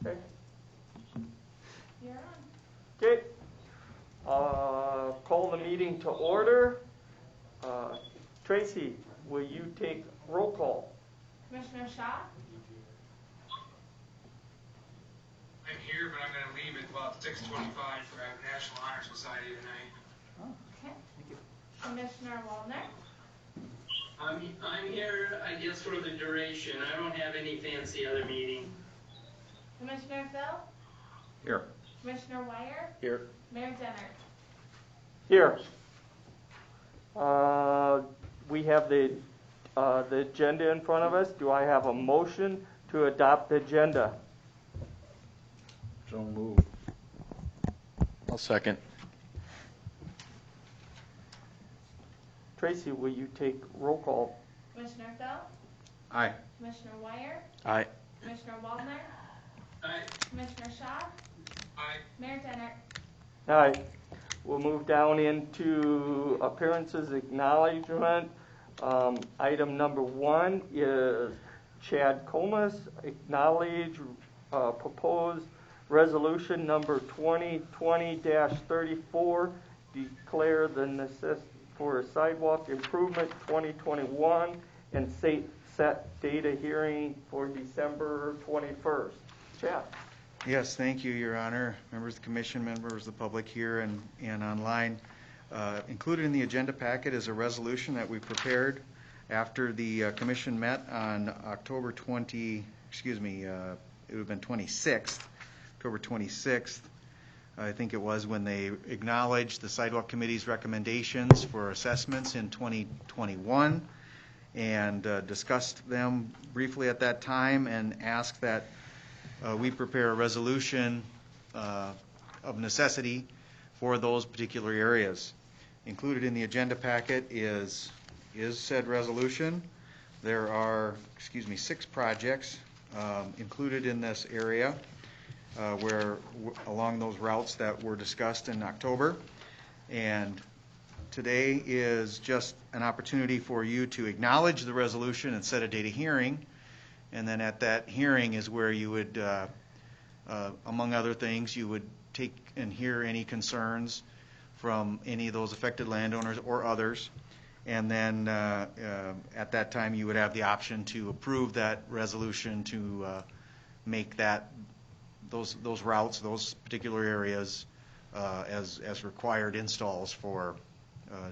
Okay. You're on. Okay. Call the meeting to order. Tracy, will you take roll call? Commissioner Shaw? I'm here, but I'm going to leave at about 6:25 for our National Honor Society tonight. Okay. Commissioner Waldner? I'm here, I guess, for the duration. I don't have any fancy other meeting. Commissioner Phil? Here. Commissioner Wire? Here. Mayor Denner? Here. We have the agenda in front of us. Do I have a motion to adopt the agenda? So move. I'll second. Tracy, will you take roll call? Commissioner Phil? Aye. Commissioner Wire? Aye. Commissioner Waldner? Aye. Commissioner Shaw? Aye. Mayor Denner? All right. We'll move down into appearances acknowledgement. Item number 1 is Chad Comas, acknowledge proposed resolution number 2020-34, declare the necessity for a sidewalk improvement 2021 and set data hearing for December 21st. Chad. Yes, thank you, Your Honor, members of the Commission, members of the public here and online. Included in the agenda packet is a resolution that we prepared after the Commission met on October 26th, October 26th, I think it was, when they acknowledged the Sidewalk Committee's recommendations for assessments in 2021 and discussed them briefly at that time and asked that we prepare a resolution of necessity for those particular areas. Included in the agenda packet is said resolution. There are, 6 projects included in this area where along those routes that were discussed in October. And today is just an opportunity for you to acknowledge the resolution and set a date of hearing. And then at that hearing is where you would, among other things, you would take and hear any concerns from any of those affected landowners or others. And then at that time you would have the option to approve that resolution to make those routes, those particular areas as required installs for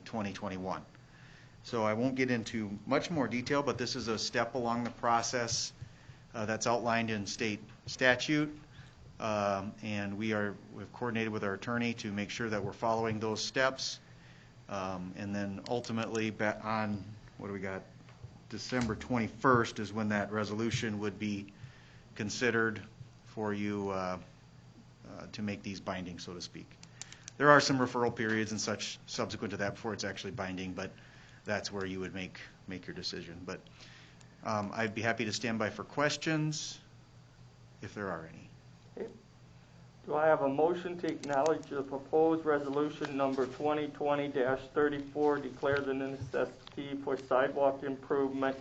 2021. So I won't get into much more detail, but this is a step along the process that's outlined in state statute, and we've coordinated with our attorney to make sure that we're following those steps, and then ultimately on, what do we got, December 21st is when that resolution would be considered for you to make these binding, so to speak. There are some referral periods and such subsequent to that before it's actually binding, but that's where you would make your decision. But I'd be happy to stand by for questions if there are any. Okay. Do I have a motion to acknowledge the proposed resolution number 2020-34, declare the necessity for sidewalk improvement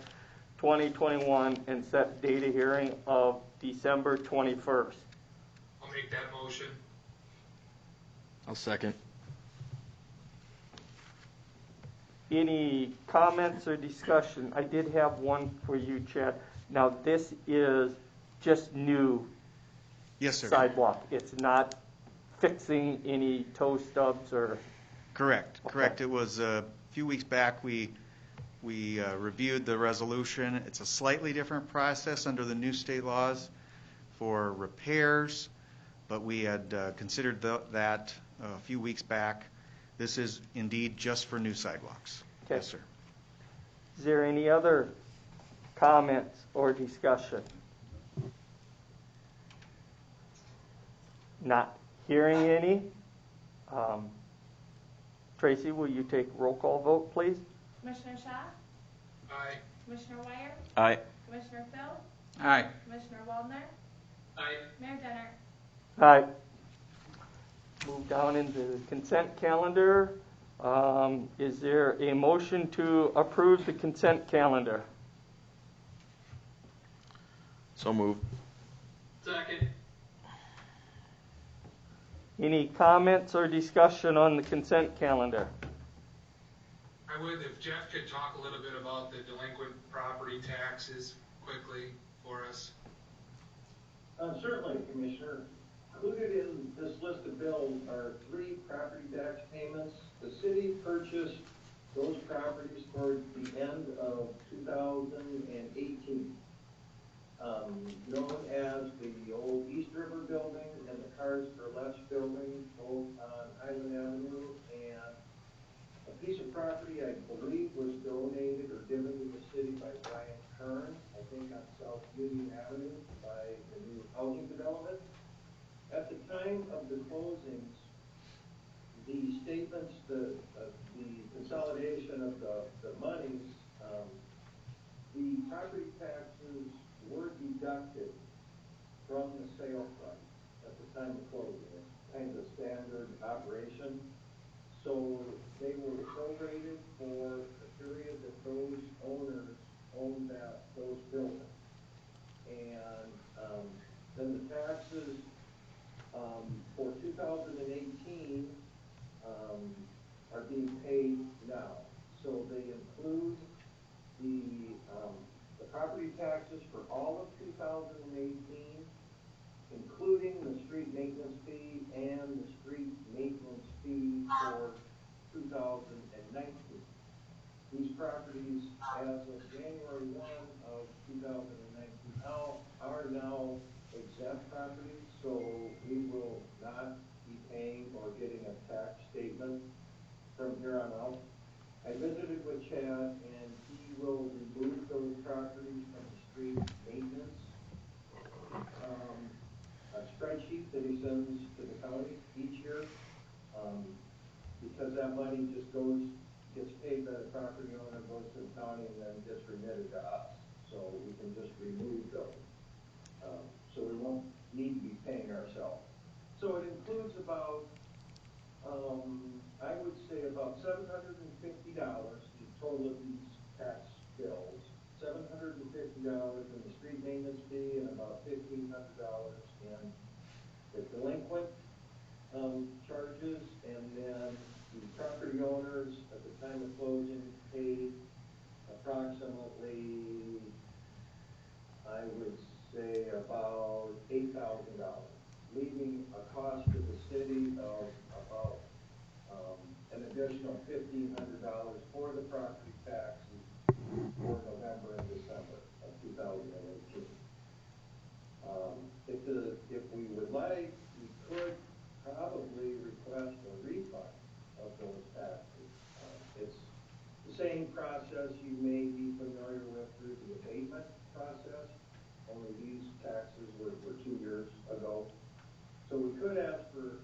2021 and set data hearing of December 21st? I'll make that motion. I'll second. Any comments or discussion? I did have one for you, Chad. Now, this is just new Yes, sir. sidewalk. It's not fixing any toe stubs or... Correct. It was a few weeks back we reviewed the resolution. It's a slightly different process under the new state laws for repairs, but we had considered that a few weeks back. This is indeed just for new sidewalks. Okay. Yes, sir. Is there any other comments or discussion? Not hearing any. Tracy, will you take roll call vote, please? Commissioner Shaw? Aye. Commissioner Wire? Aye. Commissioner Phil? Aye. Commissioner Waldner? Aye. Mayor Denner? Aye. Move down into the consent calendar. Is there a motion to approve the consent calendar? So moved. Second. Any comments or discussion on the consent calendar? I would, if Jeff could talk a little bit about the delinquent property taxes quickly for us. Certainly, Commissioner. Included in this list of bills are 3 property tax payments. The city purchased those properties towards the end of 2018. Known as the old East River Building and the Cars for Less Building, both on Highland Avenue, and a piece of property I believe was donated or given to the city by Brian Kern, I think on South Union Avenue by the new housing development. At the time of the closings, the statements, the consolidation of the monies, the property taxes were deducted from the sale price at the time of closing. It's kind of a standard operation. So they were prorated for the period that those owners owned those buildings. And then the taxes for 2018 are being paid now. So they include the property taxes for all of 2018, including the street maintenance fee and the street maintenance fee for 2019. These properties, as of January 1 of 2019, are now exempt properties, so we will not be paying or getting a tax statement from here on out. I visited with Chad, and he will remove those properties from the street maintenance a spreadsheet that he sends to the county each year, because that money just gets paid by the property owner, goes to the county, and then gets remitted to us. So we can just remove those. So we won't need to be paying ourselves. So it includes about, I would say about $750, the total of these tax bills. $750 in the street maintenance fee and about $1,500 in the delinquent charges, and then the property owners at the time of closing paid approximately, I would say, about $8,000, leaving a cost to the city of about an additional $1,500 for the property taxes for November and December of 2018. If we would like, we could probably request a refund of those taxes. It's the same process you may be familiar with through the abatement process, only these taxes were 2 years ago. So we could ask for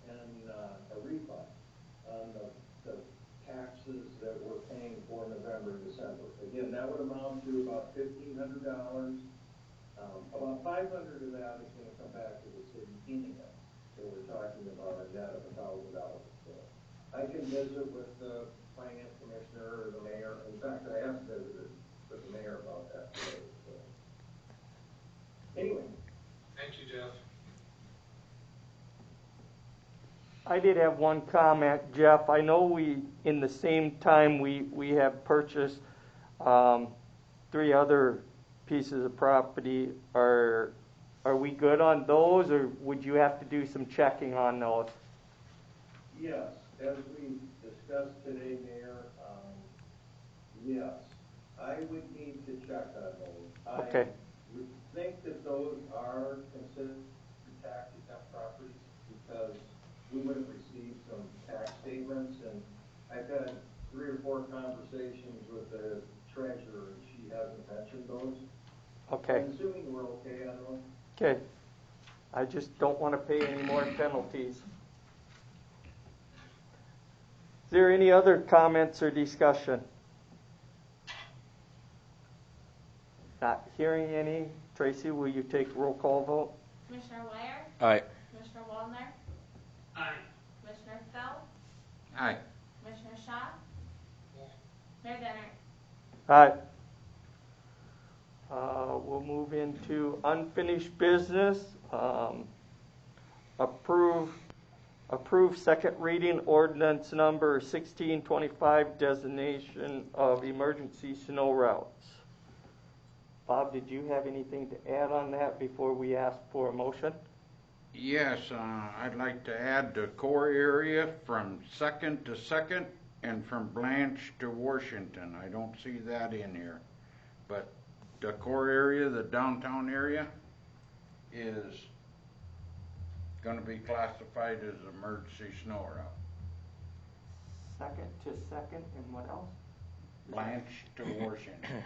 a refund on the taxes that we're paying for November and December. Again, that would amount to about $1,500. About $500 of that is going to come back to the city anyway. So we're talking about a net of $1,000. So I can visit with the finance commissioner or the mayor. In fact, I have visited with the mayor about that today. So anyway. Thank you, Jeff. I did have one comment, Jeff. I know in the same time, we have purchased 3 other pieces of property. Are we good on those, or would you have to do some checking on those? Yes, as we discussed today, Mayor, yes, I would need to check on those. Okay. I would think that those are considered tax exempt properties because we would have received some tax statements, and I've had 3 or 4 conversations with the treasurer, and she hasn't mentioned those. Okay. I'm assuming we're okay on those. Okay. I just don't want to pay any more penalties. Is there any other comments or discussion? Not hearing any. Tracy, will you take roll call vote? Commissioner Ware? Aye. Commissioner Wallner? Aye. Commissioner Fell? Aye. Commissioner Shaw? Mayor Denner? Aye. We'll move into unfinished business. Approve approve second reading ordinance number 1625, designation of emergency snow routes. Bob, did you have anything to add on that before we ask for a motion? Yes, I'd like to add the core area from Second to Second and from Blanche to Washington. I don't see that in here. But the core area, the downtown area, is going to be classified as emergency snow route. Second to Second, and what else? Blanche to Washington.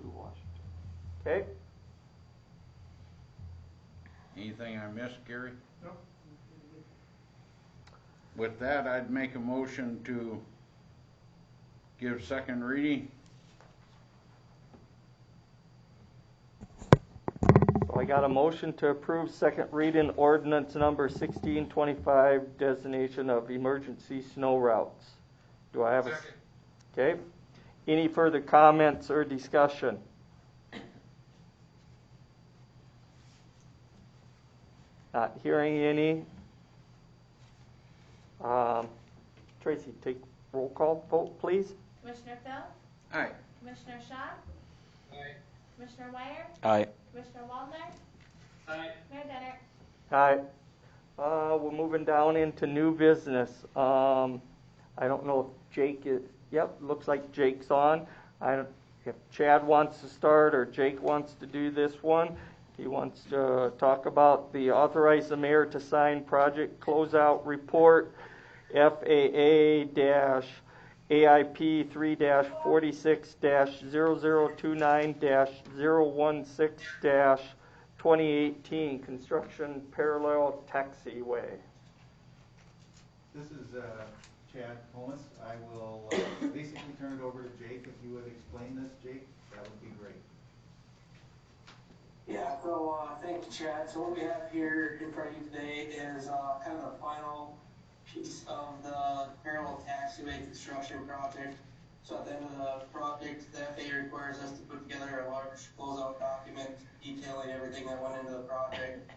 To Washington. Okay. Anything I missed, Gary? No. With that, I'd make a motion to give second reading. So I got a motion to approve second reading ordinance number 1625, designation of emergency snow routes. Do I have a Second. Okay. Any further comments or discussion? Not hearing any. Tracy, take roll call vote, please. Commissioner Fell? Aye. Commissioner Shaw? Aye. Commissioner Ware? Aye. Commissioner Waldner? Aye. Mayor Denner? Aye. We're moving down into new business. I don't know if Jake is, yep, looks like Jake's on. If Chad wants to start or Jake wants to do this one, he wants to talk about the authorize the mayor to sign project closeout report FAA-AIP 3-46-0029-016-2018 construction parallel taxiway. This is Chad Holmes. I will basically turn it over to Jake. If you would explain this, Jake, that would be great. Yeah, so thank you, Chad. So what we have here in front of you today is kind of the final piece of the parallel taxiway construction project. So at the end of the project, the FAA requires us to put together a large closeout document detailing everything that went into the project,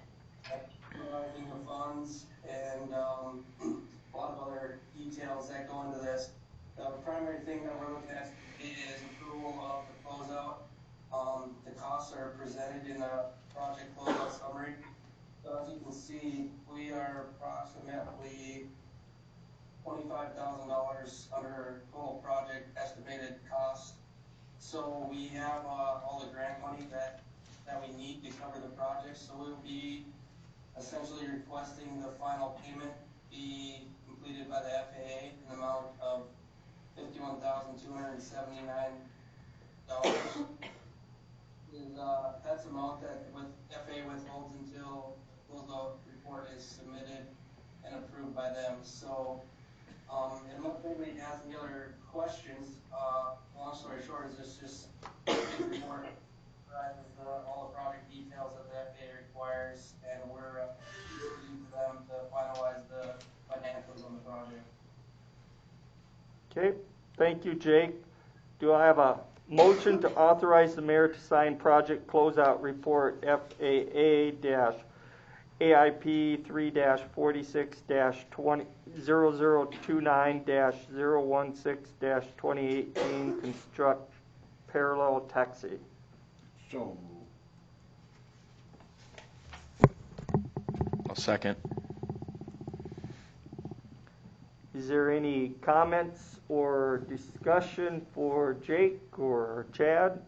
providing the funds, and a lot of other details that go into this. The primary thing that we're looking at is approval of the closeout. The costs are presented in the project closeout summary. So as you can see, we are approximately $25,000 under total project estimated cost. So we have all the grant money that we need to cover the project. So we'll be essentially requesting the final payment be completed by the FAA in the amount of $51,279. That's amount that with FAA withholds until the report is submitted and approved by them. So, and unless anybody has any other questions, long story short is this just this report all the project details that the FAA requires, and we're using them to finalize the financials on the project. Okay, thank you, Jake. Do I have a motion to authorize the mayor to sign project closeout report FAA-AIP 3-46-0029-016-2018 construct parallel taxi? So I'll second. Is there any comments or discussion for Jake or Chad?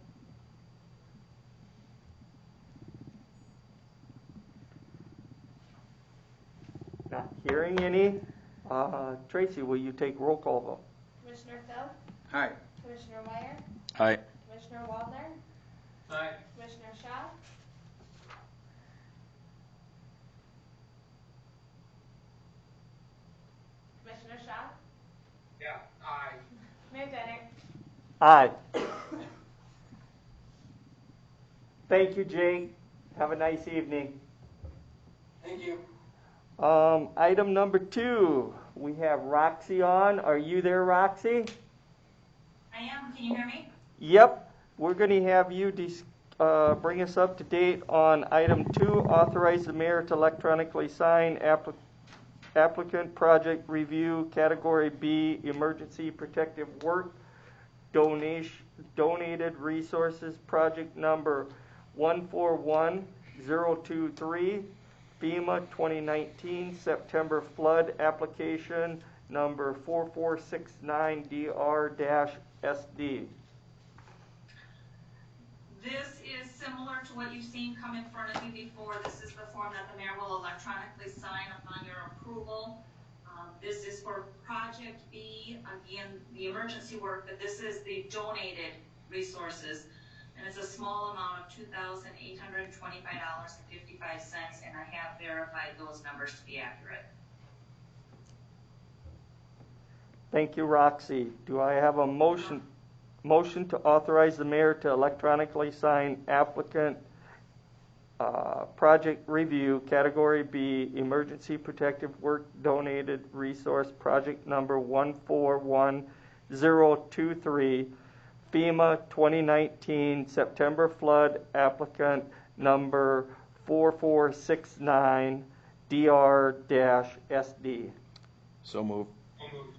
Not hearing any. Tracy, will you take roll call vote? Commissioner Fell? aye. Commissioner Ware? Aye. Commissioner Waldner? Aye. Commissioner Shaw? Commissioner Shaw? Yeah, aye. Mayor Denner? Aye. Thank you, Jake. Have a nice evening. Thank you. Item number 2, we have Roxy on. Are you there, Roxy? I am. Can you hear me? Yep. We're going to have you bring us up to date on item 2, authorize the mayor to electronically sign applicant project review category B emergency protective work donated resources project number 141023 FEMA 2019 September flood application number 4469DR-SD. This is similar to what you've seen come in front of you before. This is the form that the mayor will electronically sign upon your approval. This is for Project B, again, the emergency work, but this is the donated resources. And it's a small amount of $2,825.55, and I have verified those numbers to be accurate. Thank you, Roxy. Do I have a motion to authorize the mayor to electronically sign applicant project review category B emergency protective work donated resource project number 141023 FEMA 2019 September flood applicant number 4469 DR-SD? So move. So moved.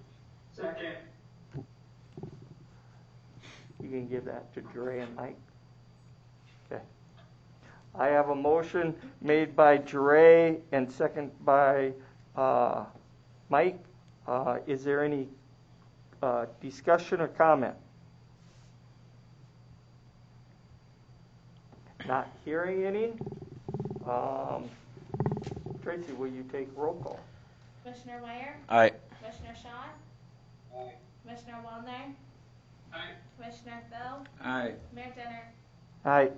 Second. You can give that to Dre and Mike. Okay. I have a motion made by Dre and second by Mike. Is there any discussion or comment? Not hearing any. Tracy, will you take roll call? Commissioner Ware? Aye. Commissioner Shaw? Aye. Commissioner Wallner? Aye. Commissioner Phil? Aye. Mayor Denner? Aye.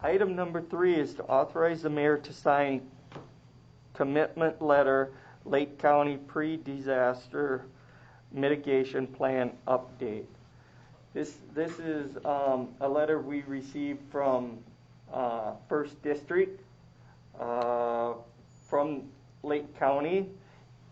Item number 3 is to authorize the mayor to sign commitment letter, Lake County pre-disaster mitigation plan update. This is a letter we received from First District from Lake County.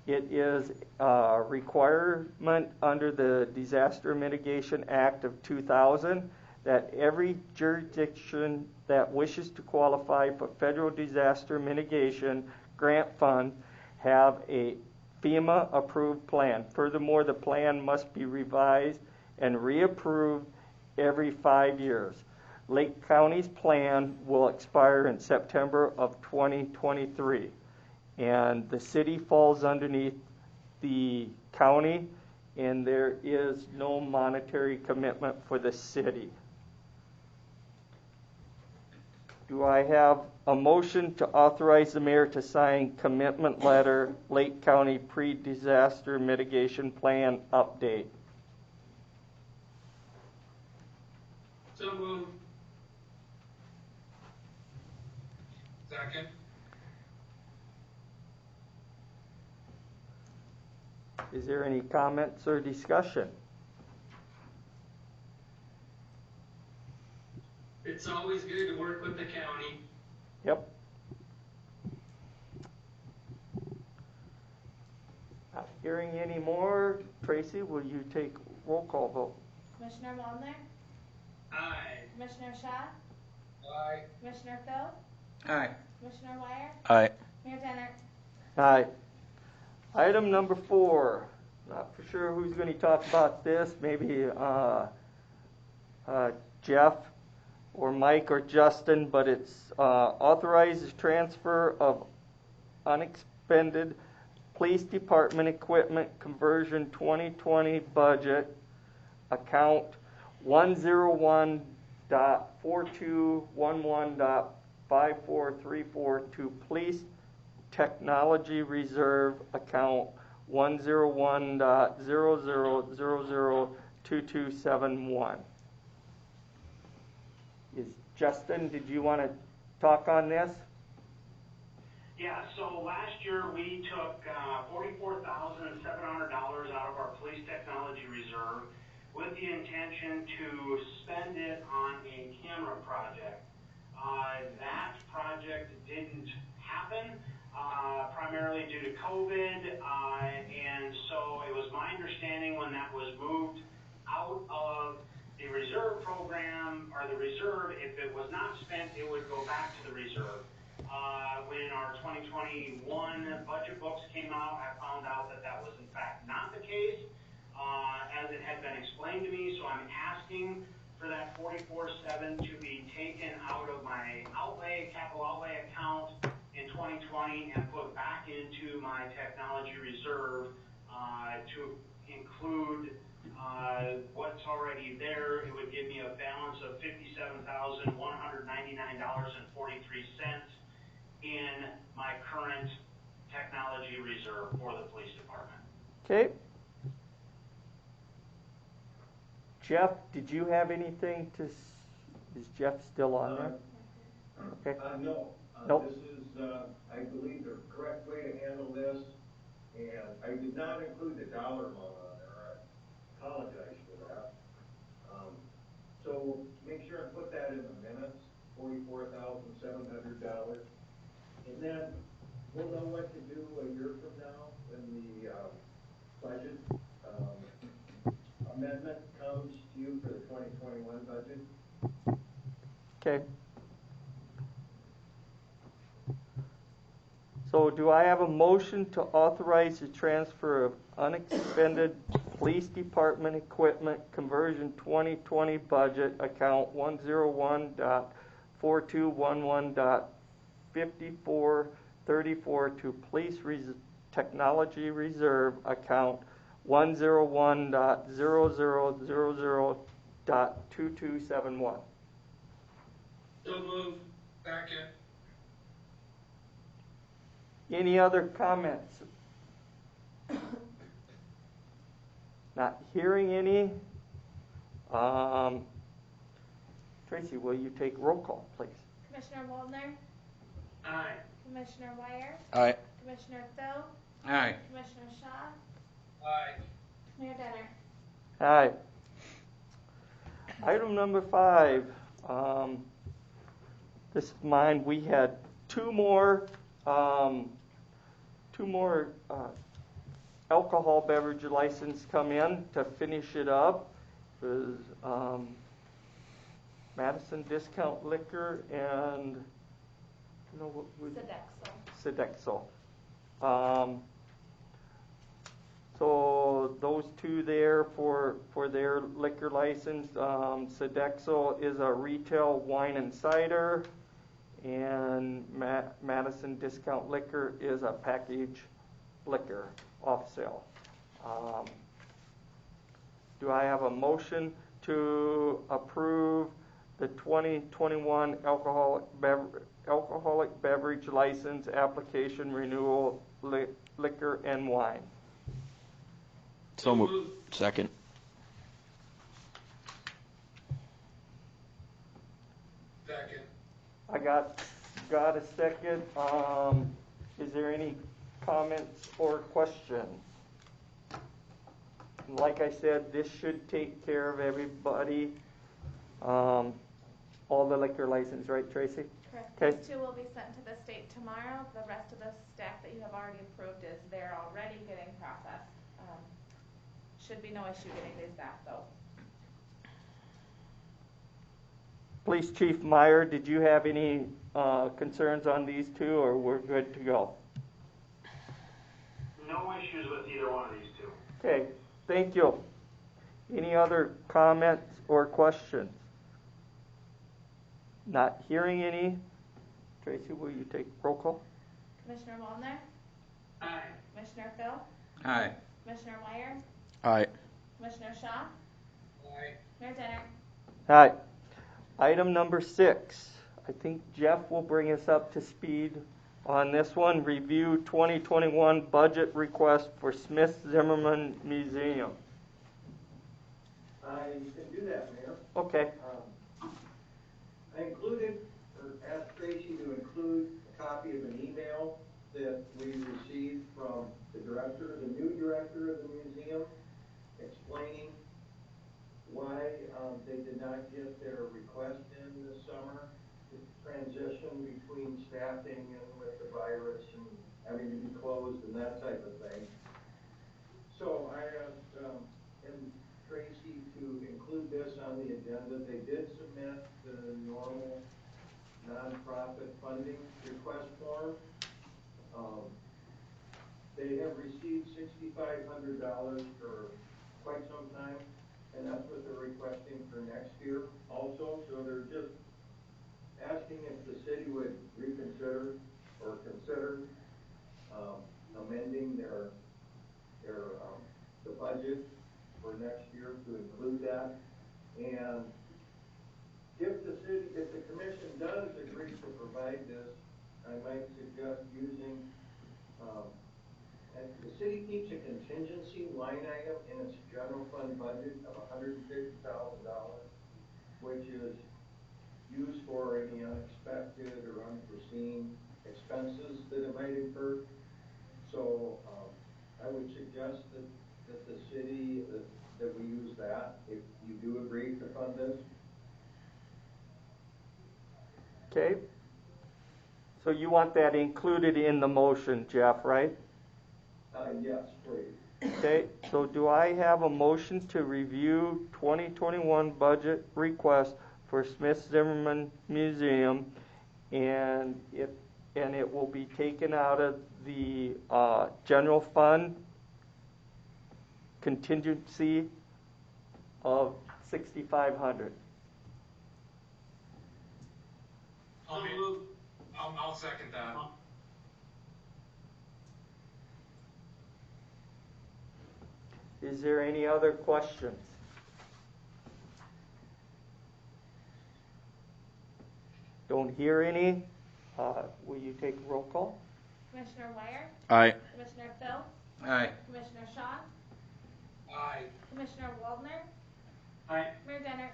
It is a requirement under the Disaster Mitigation Act of 2000 that every jurisdiction that wishes to qualify for federal disaster mitigation grant fund have a FEMA approved plan. Furthermore, the plan must be revised and reapproved every 5 years. Lake County's plan will expire in September of 2023, and the city falls underneath the county, and there is no monetary commitment for the city. Do I have a motion to authorize the mayor to sign commitment letter, Lake County pre-disaster mitigation plan update? So moved. Second. Is there any comments or discussion? It's always good to work with the county. Yep. Not hearing any more. Tracy, will you take roll call vote? Commissioner Wallner? Aye. Commissioner Shaw? Aye. Commissioner Phil? Aye. Commissioner Wire? Aye. Mayor Denner? Aye. Item number 4. Not for sure who's going to talk about this. Maybe Jeff or Mike or Justin, but it's authorizes transfer of unexpended police department equipment conversion 2020 budget account 101.4211.5434 to police technology reserve account 101.00002271. Justin, did you want to talk on this? Yeah, so last year we took $44,700 out of our police technology reserve with the intention to spend it on a camera project. That project didn't happen, primarily due to COVID, and so it was my understanding when that was moved out of the the reserve program, or the reserve, if it was not spent, it would go back to the reserve. When our 2021 budget books came out, I found out that that was in fact not the case, as it had been explained to me, so I'm asking for that 44.7 to be taken out of my capital outlay account in 2020 and put back into my technology reserve, to include what's already there. It would give me a balance of $57,199.43 in my current technology reserve for the police department. Okay. Jeff, did you have anything to, is Jeff still on there? Okay. No. Nope. This is, I believe, the correct way to handle this, and I did not include the dollar amount on there. I apologize for that. So make sure and put that in the minutes, $44,700. And then we'll know what to do a year from now when the budget amendment comes to you for the 2021 budget. Okay. So do I have a motion to authorize the transfer of unexpended police department equipment conversion 2020 budget account 101.4211.5434 to police technology reserve account 101.0000.2271? So moved. Second. Any other comments? Not hearing any. Tracy, will you take roll call, please? Commissioner Waldner, Aye. Commissioner Wire, Aye. Commissioner Phil, Aye. Commissioner Shaw, Aye. Mayor Denner. Aye. Item number 5. This is mine. We had two more alcohol beverage license come in to finish it up. It was Madison Discount Liquor and what was Sodexo. Sodexo. So those two there for their liquor license. Sodexo is a retail wine and cider, and Madison Discount Liquor is a package liquor off sale. Do I have a motion to approve the 2021 alcoholic beverage license application renewal liquor and wine? So moved. Second. Second. I got a second. Is there any comments or questions? Like I said, this should take care of everybody. All the liquor license, right, Tracy? Correct. Okay. These two will be sent to the state tomorrow. The rest of the staff that you have already approved is there already getting processed. Should be no issue getting these back though. Police Chief Meyer, did you have any concerns on these two, or we're good to go? No issues with either one of these two. Okay, thank you. Any other comments or questions? Not hearing any. Tracy, will you take roll call? Commissioner Waldner, Aye. Commissioner Phil, Aye. Commissioner Wire, Aye. Commissioner Shaw, Aye. Mayor Denner. All right. Item number 6. I think Jeff will bring us up to speed on this one. Review 2021 budget request for Smith Zimmerman Museum. I can do that, Mayor. Okay. I included, or asked Tracy to include a copy of an email that we received from the new director of the museum, explaining why they did not get their request in this summer to transition between staffing and with the virus and having to be closed and that type of thing. So I asked Tracy to include this on the agenda. They did submit the normal nonprofit funding request form. They have received $6,500 for quite some time, and that's what they're requesting for next year also. So they're just asking if the city would reconsider or consider amending the budget for next year to include that. And if the commission does agree to provide this, I might suggest using, the city keeps a contingency line item in its general fund budget of $150,000, which is used for any unexpected or unforeseen expenses that it might incur. So I would suggest that the city, that we use that, if you do agree to fund this. Okay. So you want that included in the motion, Jeff, right? Yes, please. Okay, so do I have a motion to review 2021 budget request for Smith Zimmerman Museum, and it will be taken out of the general fund contingency of $6,500? I'll second that. Is there any other questions? Don't hear any. Will you take a roll call? Commissioner Wire, Aye. Commissioner Phil, Aye. Commissioner Shaw, Aye. Commissioner Waldner, Aye. Mayor Denner.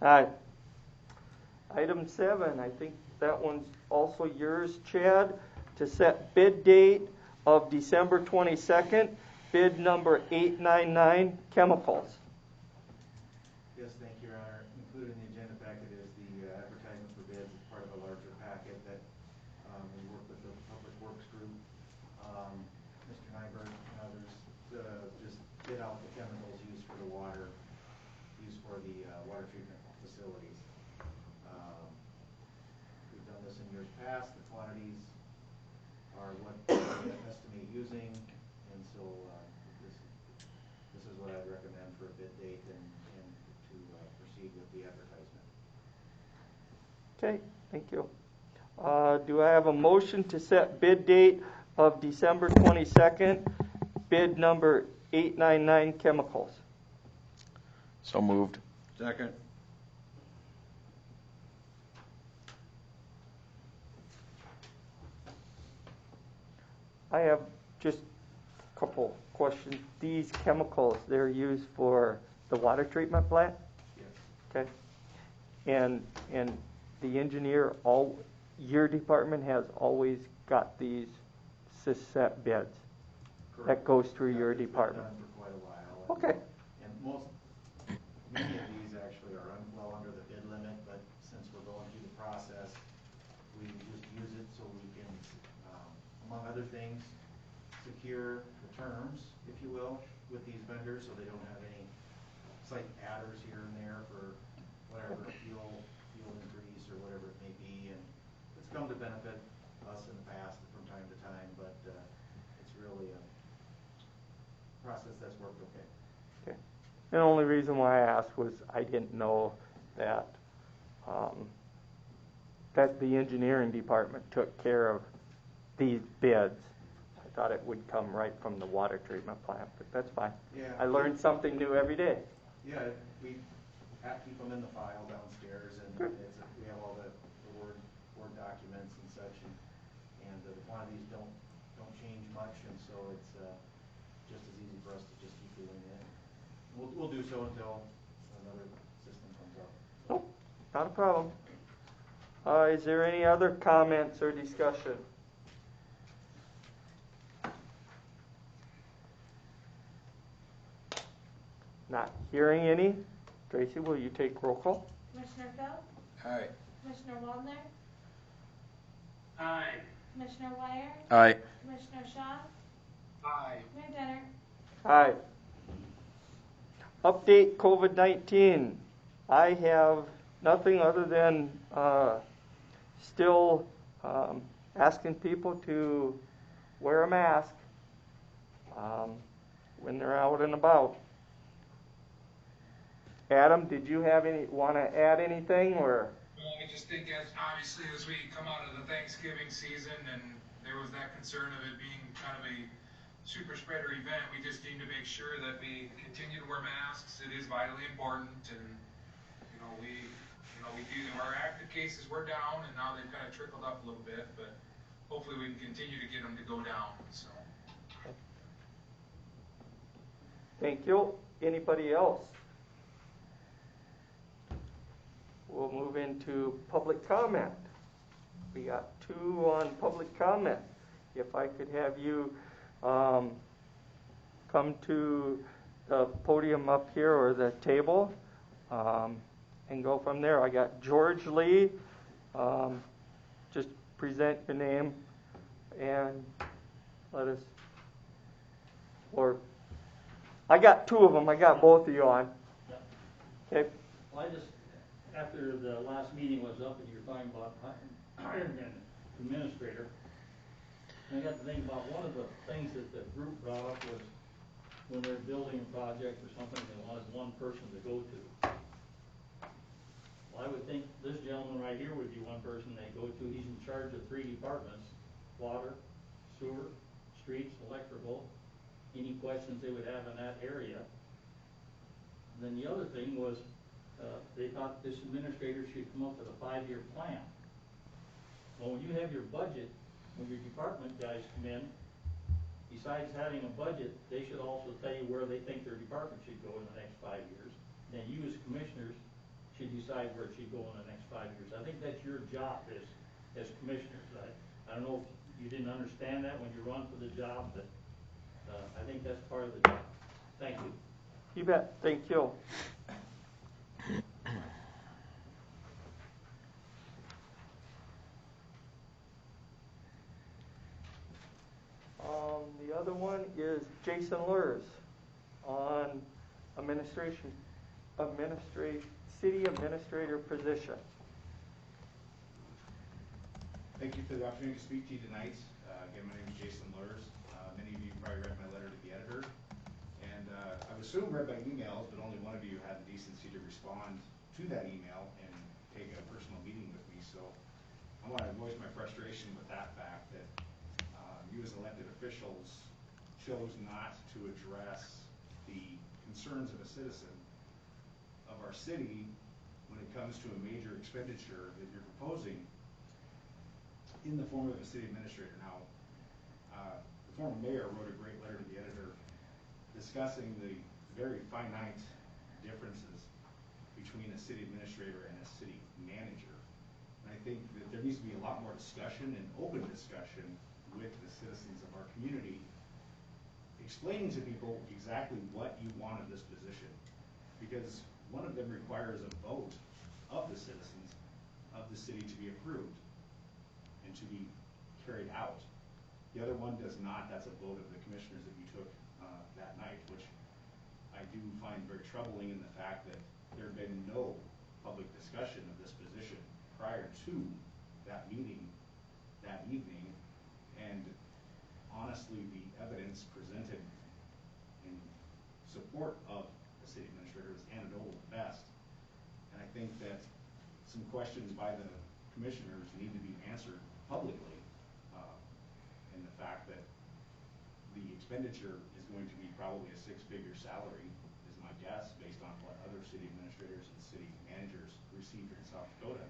Aye. Item 7, I think that one's also yours, Chad, to set bid date of December 22nd, bid number 899, chemicals. Yes, thank you, Your Honor. Included in the agenda packet is the advertisement for bids as part of a larger packet that we work with the Public Works Group, Mr. Nyberg and others, just bid out the chemicals used for the water water treatment facilities. We've done this in years past. The quantities are what we estimate using, and so this is what I'd recommend for a bid date and to proceed with the advertisement. Okay, thank you. Do I have a motion to set bid date of December 22nd, bid number 899, chemicals? So moved. Second. I have just a couple questions. These chemicals, they're used for the water treatment plant? Yes. Okay. And the engineer, your department has always got these set bids? Correct. That goes through your It's been department? done for quite a while. Okay. And many of these actually are well under the bid limit, but since we're going through the process, we just use it so we can, among other things, secure the terms, if you will, with these vendors, so they don't have any slight adders here and there for whatever fuel increase or whatever it may be. And it's come to benefit us in the past from time to time, but it's really a process that's worked okay. Okay. The only reason why I asked was I didn't know that that the engineering department took care of these bids. I thought it would come right from the water treatment plant, but that's fine. Yeah. I learned something new every day. Yeah, we have to keep them in the file downstairs, and we have all the Word documents and such, and the quantities don't change much, and so it's just as easy for us to just keep doing it. We'll do so until another system comes up. Nope, not a problem. Is there any other comments or discussion? Not hearing any. Tracy, will you take roll call? Commissioner Phil, Aye. Commissioner Waldner, Aye. Commissioner Wire, Aye. Commissioner Shaw, Aye. Mayor Denner. Aye. Update COVID-19 I have nothing other than still asking people to wear a mask when they're out and about. Adam, did you want to add anything, or? Well, I just think as obviously as we come out of the Thanksgiving season and there was that concern of it being kind of a super spreader event, we just need to make sure that we continue to wear masks. It is vitally important, and we do our active cases were down, and now they've kind of trickled up a little bit, but hopefully we can continue to get them to go down. So. Thank you. Anybody else? We'll move into public comment. We got 2 on public comment. If I could have you come to the podium up here or the table and go from there. I got George Lee. Just present your name and let us, or I got 2 of them. I got both of you on. Okay. Well, after the last meeting was up and you were talking about hiring an administrator, I got to think about one of the things that the group brought up was when they're building a project or something, they wanted one person to go to. Well, I would think this gentleman right here would be one person they go to. He's in charge of 3 departments: water, sewer, streets, electrical, any questions they would have in that area. And then the other thing was they thought this administrator should come up with a 5-year plan. Well, when you have your budget, when your department guys come in, besides having a budget, they should also tell you where they think their department should go in the next 5 years. Then you as commissioners should decide where it should go in the next 5 years. I think that's your job as commissioners. I don't know if you didn't understand that when you run for the job, but I think that's part of the job. Thank you. You bet. Thank you. The other one is Jason Lurs on city administrator position. Thank you for the opportunity to speak to you tonight. Again, my name is Jason Lurs. Many of you probably read my letter to the editor, and I would assume read my emails, but only one of you had the decency to respond to that email and take a personal meeting with me. So I want to voice my frustration with that fact that you as elected officials chose not to address the concerns of a citizen of our city when it comes to a major expenditure that you're proposing in the form of a city administrator. Now, the former mayor wrote a great letter to the editor discussing the very finite differences between a city administrator and a city manager. And I think that there needs to be a lot more discussion and open discussion with the citizens of our community, explaining to people exactly what you want of this position. Because one of them requires a vote of the citizens of the city to be approved and to be carried out. The other one does not. That's a vote of the commissioners that you took that night, which I do find very troubling in the fact that there had been no public discussion of this position prior to that meeting that evening. And honestly, the evidence presented in support of the city administrator was anecdotal at best. And I think that some questions by the commissioners need to be answered publicly. In the fact that the expenditure is going to be probably a 6-figure salary, is my guess, based on what other city administrators and city managers receive here in South Dakota.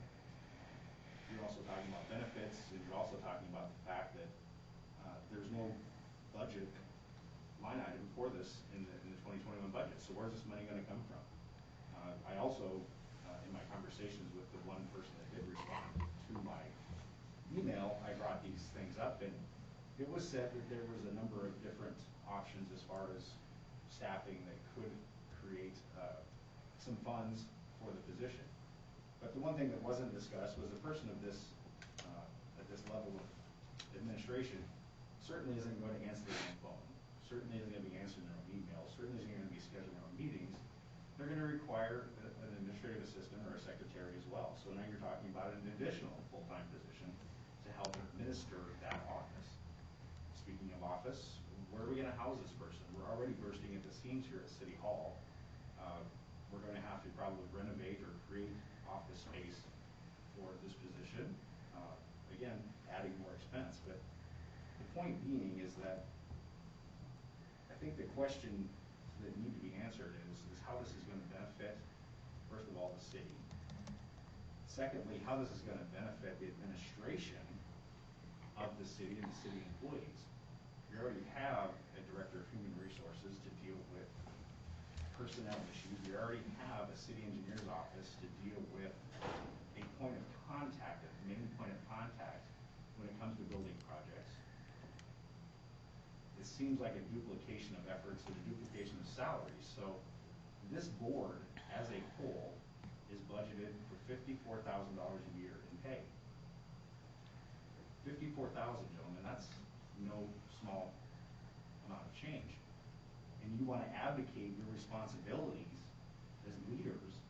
You're also talking about benefits, and you're also talking about the fact that there's no budget line item for this in the 2021 budget. So where's this money going to come from? I also, in my conversations with the one person that did respond to my email, I brought these things up, and it was said that there was a number of different options as far as staffing that could create some funds for the position. But the one thing that wasn't discussed was a person of this at this level of administration certainly isn't going to answer their own phone, certainly isn't going to be answering their own emails, certainly isn't going to be scheduling their own meetings. They're going to require an administrative assistant or a secretary as well. So now you're talking about an additional full-time position to help administer that office. Speaking of office, where are we gonna house this person? We're already bursting at the seams here at City Hall. We're gonna have to probably renovate or create office space for this position. Again, adding more expense, but the point being is that I think the question that need to be answered is how this is gonna benefit, first of all, the city. Secondly, how this is gonna benefit the administration of the city and the city employees. We already have a director of human resources to deal with personnel issues. We already have a city engineer's office to deal with a point of contact, a main point of contact when it comes to building projects. It seems like a duplication of efforts and a duplication of salaries. So this board as a whole is budgeted for $54,000 a year in pay. 54,000, gentlemen, that's no small amount of change. And you want to abdicate your responsibilities as leaders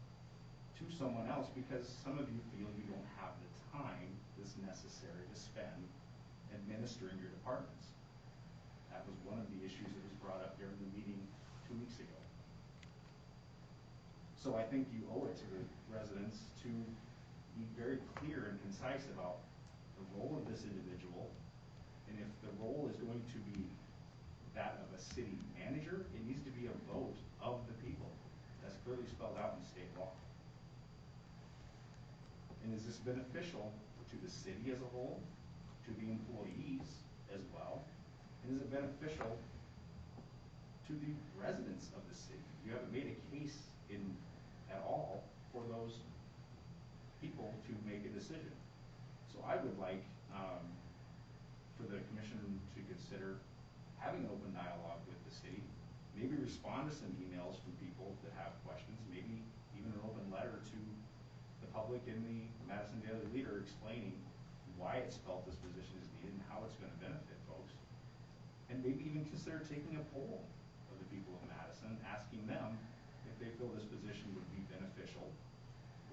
to someone else because some of you feel you don't have the time that's necessary to spend administering your departments. That was one of the issues that was brought up during the meeting 2 weeks ago. So I think you owe it to the residents to be very clear and concise about the role of this individual, and if the role is going to be that of a city manager, it needs to be a vote of the people. That's clearly spelled out in state law. And is this beneficial to the city as a whole, to the employees as well? And is it beneficial to the residents of the city? You haven't made a case at all for those people to make a decision. So I would like for the commission to consider having an open dialogue with the city, maybe respond to some emails from people that have questions, maybe even an open letter to the public in the Madison Daily Leader explaining why it's felt this position is needed and how it's going to benefit folks. And maybe even consider taking a poll of the people of Madison, asking them if they feel this position would be beneficial,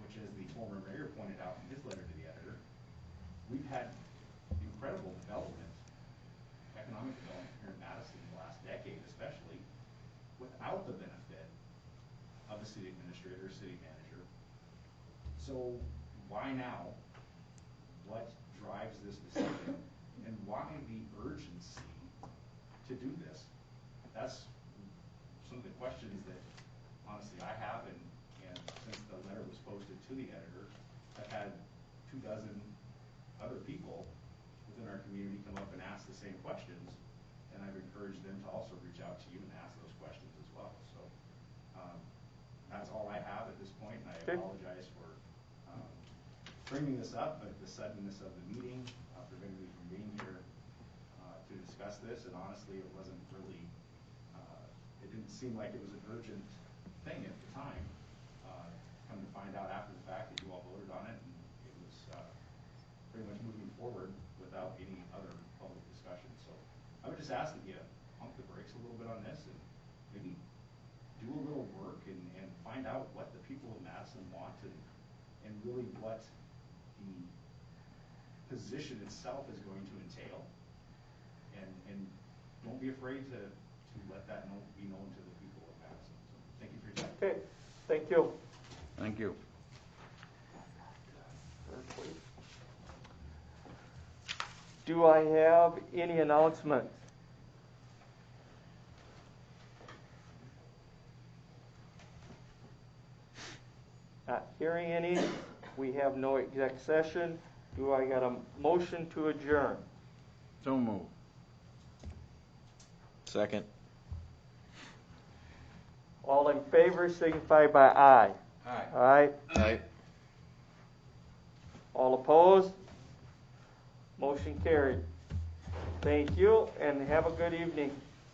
which, as the former mayor pointed out in his letter to the editor, we've had incredible development, economic development here in Madison in the last decade especially, without the benefit of a city administrator or city manager. So why now? What drives this decision? And why the urgency to do this? That's some of the questions that honestly I have, and since the letter was posted to the editor, I've had 24 other people within our community come up and ask the same questions, and I've encouraged them to also reach out to you and ask those questions as well. So that's all I have at this point, and I apologize for bringing this up, but the suddenness of the meeting prevented me from being here to discuss this, and honestly it wasn't really, it didn't seem like it was an urgent thing at the time. Come to find out after the fact that you all voted on it, and it was pretty much moving forward without any other public discussion. So I would just ask that you pump the brakes a little bit on this and maybe do a little work and find out what the people of Madison want and really what the position itself is going to entail. And don't be afraid to let that be known to the people of Madison. So thank you for your time. Okay, thank you. Thank you. Do I have any announcements? Not hearing any. We have no exec session. Do I got a motion to adjourn? So move. Second. All in favor signify by aye. Aye. Aye. Aye. All opposed? Motion carried. Thank you and have a good evening.